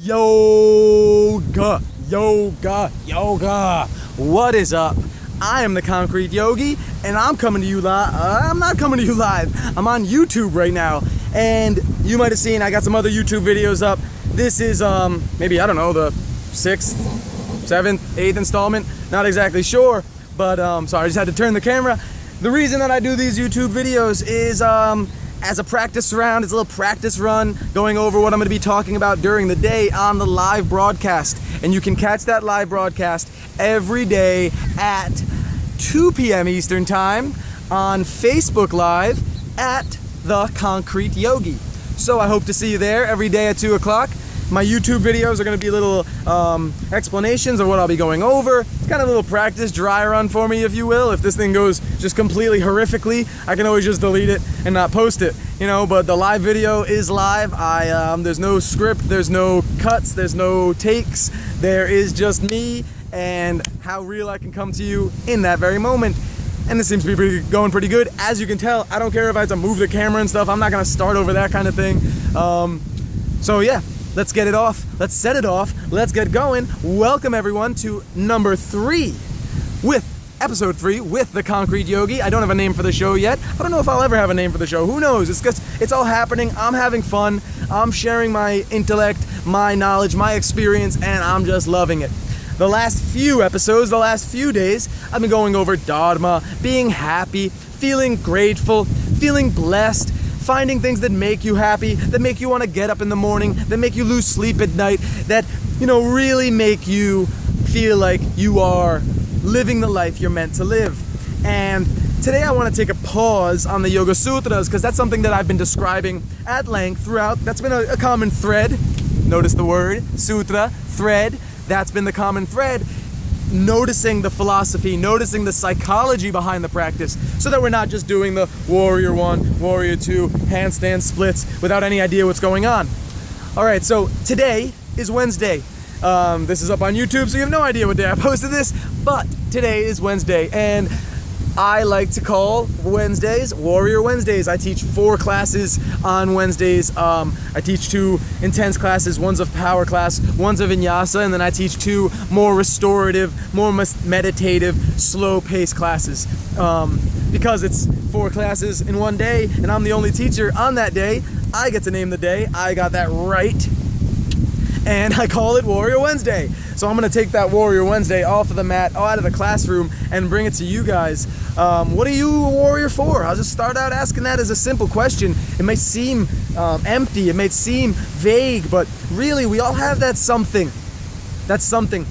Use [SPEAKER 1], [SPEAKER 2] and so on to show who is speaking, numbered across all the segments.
[SPEAKER 1] Yoga. What is up? I am the Concrete Yogi, and I'm coming to you live. I'm not coming to you live. I'm on YouTube right now, and you might have seen I got some other YouTube videos up. This is maybe, I don't know, the 6th, 7th, 8th installment. Not exactly sure, but sorry, I just had to turn the camera. The reason that I do these YouTube videos is as a practice round. It's a little practice run going over what I'm going to be talking about during the day on the live broadcast. And you can catch that live broadcast every day at 2 p.m. Eastern Time on Facebook Live at The Concrete Yogi. So I hope to see you there every day at 2 o'clock. My YouTube videos are going to be little explanations of what I'll be going over. It's kind of a little practice dry run for me, if you will. If this thing goes just completely horrifically, I can always just delete it and not post it, you know. But the live video is live. There's no script, there's no cuts, there's no takes. There is just me and how real I can come to you in that very moment. And this seems to be going pretty good. As you can tell, I don't care if I have to move the camera and stuff. I'm not going to start over that kind of thing. So yeah. Let's get it off. Let's set it off. Let's get going. Welcome everyone to episode 3 with the Concrete Yogi. I don't have a name for the show yet. I don't know if I'll ever have a name for the show. Who knows? It's all happening. I'm having fun. I'm sharing my intellect, my knowledge, my experience, and I'm just loving it. The last few episodes, the last few days, I've been going over Dharma, being happy, feeling grateful, feeling blessed, finding things that make you happy, that make you want to get up in the morning, that make you lose sleep at night, that, you know, really make you feel like you are living the life you're meant to live. And today I want to take a pause on the Yoga Sutras, because that's something that I've been describing at length throughout. That's been a common thread. Notice the word, sutra, thread. That's been the common thread. Noticing the philosophy, noticing the psychology behind the practice, so that we're not just doing the warrior 1, warrior 2, handstand splits without any idea what's going on. All right, so today is Wednesday. This is up on YouTube, so you have no idea what day I posted this, but today is Wednesday, and I like to call Wednesdays Warrior Wednesdays. I teach 4 classes on Wednesdays. I teach 2 intense classes. One's a power class, one's a vinyasa, and then I teach 2 more restorative, more meditative, slow-paced classes. Because it's 4 classes in one day, and I'm the only teacher on that day, I get to name the day. I got that right. And I call it Warrior Wednesday. So I'm gonna take that Warrior Wednesday off of the mat, out of the classroom, and bring it to you guys. What are you a warrior for? I'll just start out asking that as a simple question. It may seem empty, it may seem vague, but really we all have that something. That's something.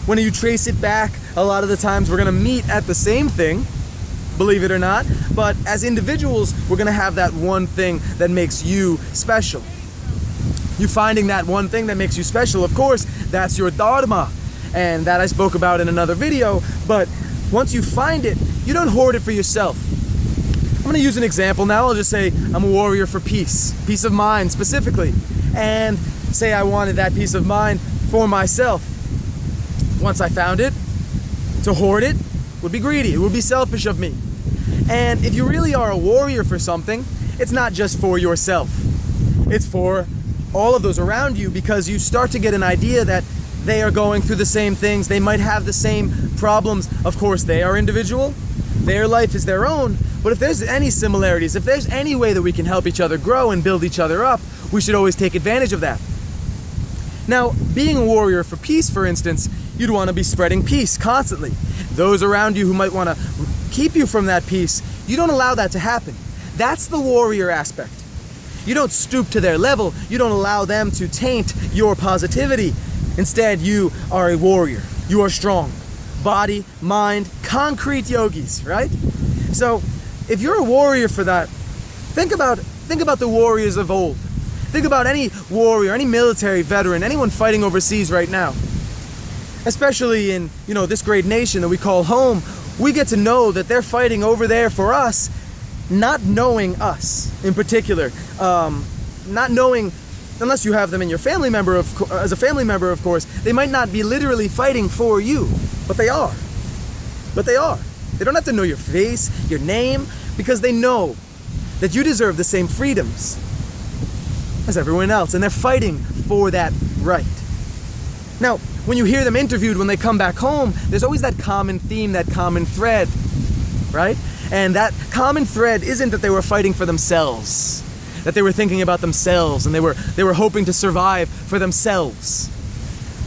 [SPEAKER 1] When you trace it back, a lot of the times we're gonna meet at the same thing, believe it or not, but as individuals, we're gonna have that one thing that makes you special. You finding that one thing that makes you special, of course, that's your Dharma. And that I spoke about in another video, but once you find it, you don't hoard it for yourself. I'm gonna use an example now. I'll just say I'm a warrior for peace of mind specifically. And say I wanted that peace of mind for myself. Once I found it, to hoard it would be greedy, it would be selfish of me. And if you really are a warrior for something, it's not just for yourself. It's for all of those around you, because you start to get an idea that they are going through the same things, they might have the same problems. Of course, they are individual, their life is their own, but if there's any similarities, if there's any way that we can help each other grow and build each other up, we should always take advantage of that. Now, being a warrior for peace, for instance, you'd want to be spreading peace constantly. Those around you who might want to keep you from that peace, you don't allow that to happen. That's the warrior aspect. You don't stoop to their level. You don't allow them to taint your positivity. Instead, you are a warrior. You are strong. Body, mind, concrete yogis, right? So, if you're a warrior for that, think about the warriors of old. Think about any warrior, any military veteran, anyone fighting overseas right now. Especially in, you know, this great nation that we call home, we get to know that they're fighting over there for us, not knowing us in particular, not knowing, unless you have them in your family member, as a family member, of course, they might not be literally fighting for you, but they are. They don't have to know your face, your name, because they know that you deserve the same freedoms as everyone else, and they're fighting for that right. Now, when you hear them interviewed when they come back home, there's always that common theme, that common thread, right? And that common thread isn't that they were fighting for themselves, that they were thinking about themselves, and they were hoping to survive for themselves.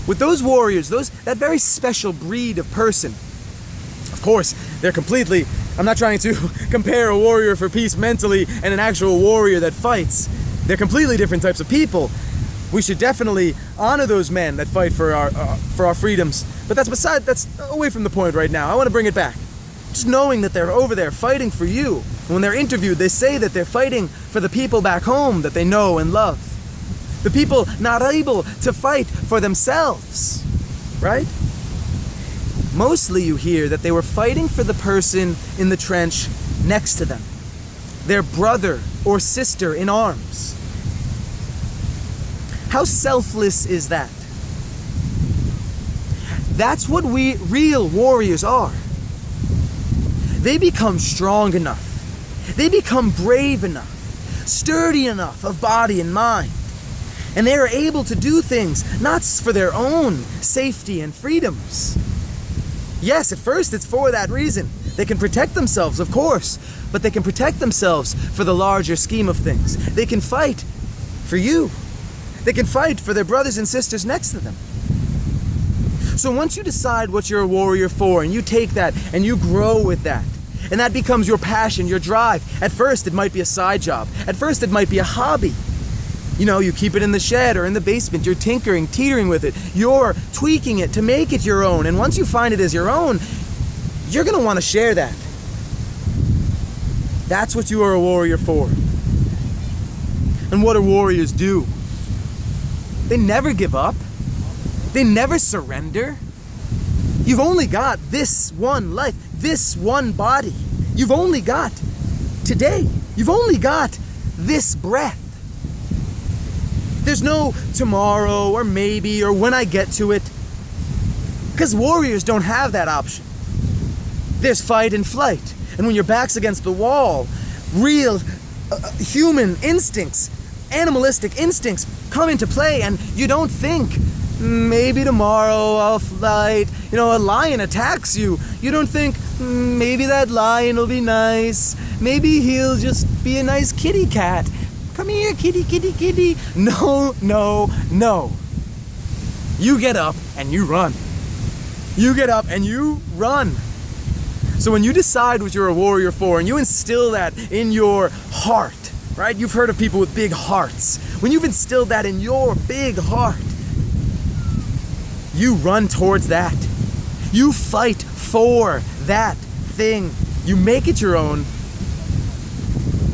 [SPEAKER 1] With those warriors, that very special breed of person, of course, they're completely, I'm not trying to compare a warrior for peace mentally and an actual warrior that fights. They're completely different types of people. We should definitely honor those men that fight for our freedoms. But that's away from the point right now. I want to bring it back. Just knowing that they're over there fighting for you. And when they're interviewed, they say that they're fighting for the people back home that they know and love. The people not able to fight for themselves, right? Mostly you hear that they were fighting for the person in the trench next to them, their brother or sister in arms. How selfless is that? That's what real warriors are. They become strong enough. They become brave enough, sturdy enough of body and mind. And they are able to do things not for their own safety and freedoms. Yes, at first it's for that reason. They can protect themselves, of course, but they can protect themselves for the larger scheme of things. They can fight for you. They can fight for their brothers and sisters next to them. So once you decide what you're a warrior for, and you take that and you grow with that, and that becomes your passion, your drive. At first it might be a side job. At first it might be a hobby. You know, you keep it in the shed or in the basement, you're tinkering, teetering with it, you're tweaking it to make it your own. And once you find it as your own, you're gonna wanna share that. That's what you are a warrior for. And what do warriors do? They never give up. They never surrender. You've only got this one life, this one body. You've only got today. You've only got this breath. There's no tomorrow or maybe or when I get to it. Because warriors don't have that option. There's fight and flight. And when your back's against the wall, real human instincts, animalistic instincts come into play, and you don't think, maybe tomorrow I'll fight. You know, a lion attacks you. You don't think, maybe that lion will be nice. Maybe he'll just be a nice kitty cat. Come here, kitty, kitty, kitty. No, no, no. You get up and you run. You get up and you run. So when you decide what you're a warrior for, and you instill that in your heart, right? You've heard of people with big hearts. When you've instilled that in your big heart, you run towards that. You fight for that thing. You make it your own.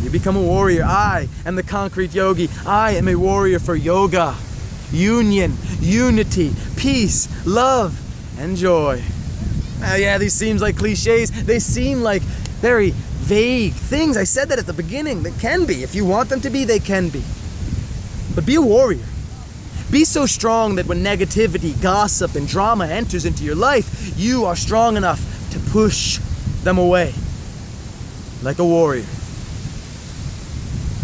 [SPEAKER 1] You become a warrior. I am the Concrete Yogi. I am a warrior for yoga, union, unity, peace, love, and joy. Yeah, these seem like cliches. They seem like very vague things. I said that at the beginning. They can be. If you want them to be, they can be. But be a warrior. Be so strong that when negativity, gossip, and drama enters into your life, you are strong enough to push them away. Like a warrior.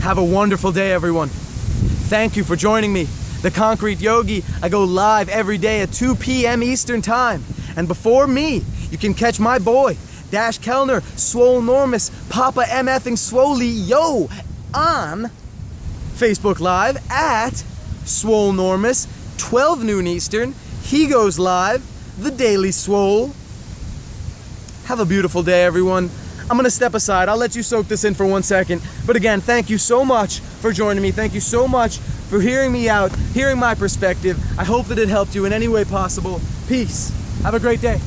[SPEAKER 1] Have a wonderful day, everyone. Thank you for joining me, the Concrete Yogi. I go live every day at 2 p.m. Eastern Time. And before me, you can catch my boy, Dash Kellner, Swolenormous, Papa M. Effing Swoley, yo, on Facebook Live at Swolenormous, 12 noon Eastern. He goes live, The Daily Swole. Have a beautiful day, everyone. I'm gonna step aside. I'll let you soak this in for 1 second. But again, thank you so much for joining me. Thank you so much for hearing me out, hearing my perspective. I hope that it helped you in any way possible. Peace. Have a great day.